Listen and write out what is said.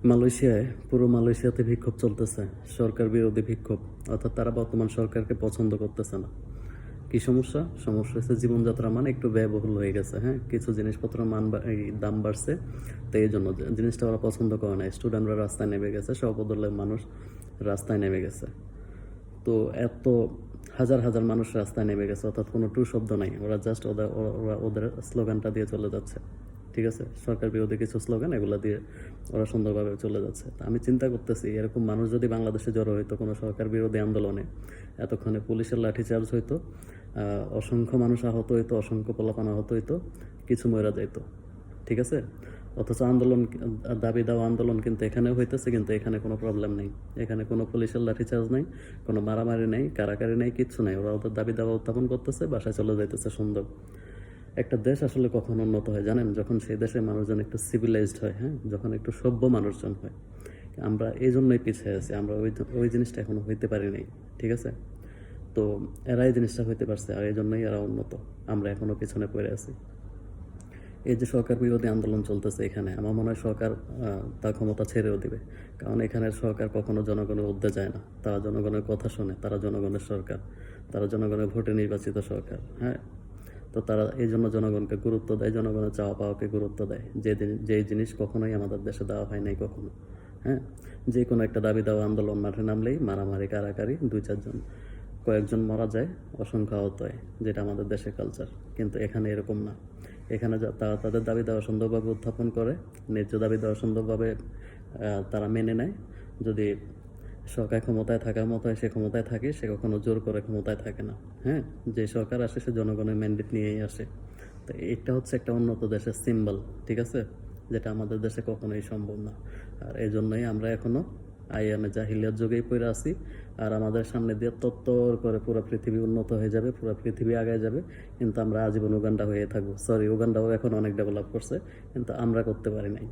মালয়েশিয়ায় পুরো মালয়েশিয়াতে বিক্ষোভ চলতেছে, সরকার বিরোধী বিক্ষোভ। অর্থাৎ তারা বর্তমান সরকারকে পছন্দ করতেছে না। কি সমস্যা? সমস্যা হচ্ছে জীবনযাত্রার মান একটু ব্যয়বহুল হয়ে গেছে। হ্যাঁ, কিছু জিনিসপত্রের এই দাম বাড়ছে। তো এই জন্য জিনিসটা ওরা পছন্দ করে না। স্টুডেন্টরা রাস্তায় নেমে গেছে, সর্বদলের মানুষ রাস্তায় নেমে গেছে। তো এত হাজার হাজার মানুষ রাস্তায় নেমে গেছে, অর্থাৎ কোনো টু শব্দ নাই। ওরা জাস্ট ওরা ওদের স্লোগানটা দিয়ে চলে যাচ্ছে। ঠিক আছে, সরকার বিরোধী কিছু স্লোগান এগুলো দিয়ে ওরা সুন্দরভাবে চলে যাচ্ছে। তা আমি চিন্তা করতেছি, এরকম মানুষ যদি বাংলাদেশে জড়ো হইতো কোনো সরকার বিরোধী আন্দোলনে, এতক্ষণে পুলিশের লাঠিচার্জ হইতো, অসংখ্য মানুষ আহত হইতো, অসংখ্য পোলাপান আহত হইতো, কিছু মরে যাইতো। ঠিক আছে, অথচ আন্দোলন, দাবি দেওয়া আন্দোলন কিন্তু এখানেও হইতেছে, কিন্তু এখানে কোনো প্রবলেম নেই। এখানে কোনো পুলিশের লাঠিচার্জ নেই, কোনো মারামারি নেই, কারাকারি নেই, কিচ্ছু নেই। ওরা ওদের দাবি দেওয়া উত্থাপন করতেছে, বাসায় চলে যাইতেছে সুন্দর। একটা দেশ আসলে কখন উন্নত হয় জানেন? যখন সেই দেশের মানুষজন একটু সিভিলাইজড হয়। হ্যাঁ, যখন একটু সভ্য মানুষজন হয়। আমরা এই জন্যই পিছিয়ে আছি, আমরা ওই জিনিসটা এখনো হইতে পারি নাই। ঠিক আছে, তো এরা এই জিনিসটা হইতে পারছে, আর এই জন্যই এরা উন্নত। আমরা এখনো পিছনে পড়ে আছি। এই যে সরকার বিরোধী আন্দোলন চলতেছে এখানে, আমার মনে হয় সরকার তার ক্ষমতা ছেড়েও দিবে। কারণ এখানের সরকার কখনো জনগণের ঊর্ধ্বে যায় না। তারা জনগণের কথা শোনে, তারা জনগণের সরকার, তারা জনগণের ভোটে নির্বাচিত সরকার। হ্যাঁ, তো তারা এই জন্য জনগণকে গুরুত্ব দেয়, জনগণের চাওয়া পাওয়াকে গুরুত্ব দেয়, যেই জিনিস কখনোই আমাদের দেশে দেওয়া হয় নাই কখনো। হ্যাঁ, যে কোনো একটা দাবি দেওয়া আন্দোলন মাঠে নামলেই মারামারি, কারাকারি, দুই চারজন কয়েকজন মারা যায়, অসংখ্য আহত হয়, যেটা আমাদের দেশের কালচার। কিন্তু এখানে এরকম না। এখানে তারা তাদের দাবি দেওয়া সুন্দরভাবে উত্থাপন করে, ন্যায্য দাবি দেওয়া সুন্দরভাবে তারা মেনে নেয়। যদি সরকার ক্ষমতায় থাকার মতো হয়, সে ক্ষমতায় থাকে, সে কখনো জোর করে ক্ষমতায় থাকে না। হ্যাঁ, যে সরকার আসে সে জনগণের ম্যান্ডেট নিয়েই আসে। তো এটা হচ্ছে একটা উন্নত দেশের সিম্বল। ঠিক আছে, যেটা আমাদের দেশে কখনোই সম্ভব না। আর এই জন্যই আমরা এখনো আইএমএ জাহিলিয়াত যুগেই পড়ে আছি। আর আমাদের সামনে দিয়ে তত্তর করে পুরো পৃথিবী উন্নত হয়ে যাবে, পুরো পৃথিবী আগায় যাবে, কিন্তু আমরা আজীবন উগান্ডা হয়ে থাকবো। সরি, উগান্ডাও এখন অনেক ডেভেলপ করছে, কিন্তু আমরা করতে পারি নাই।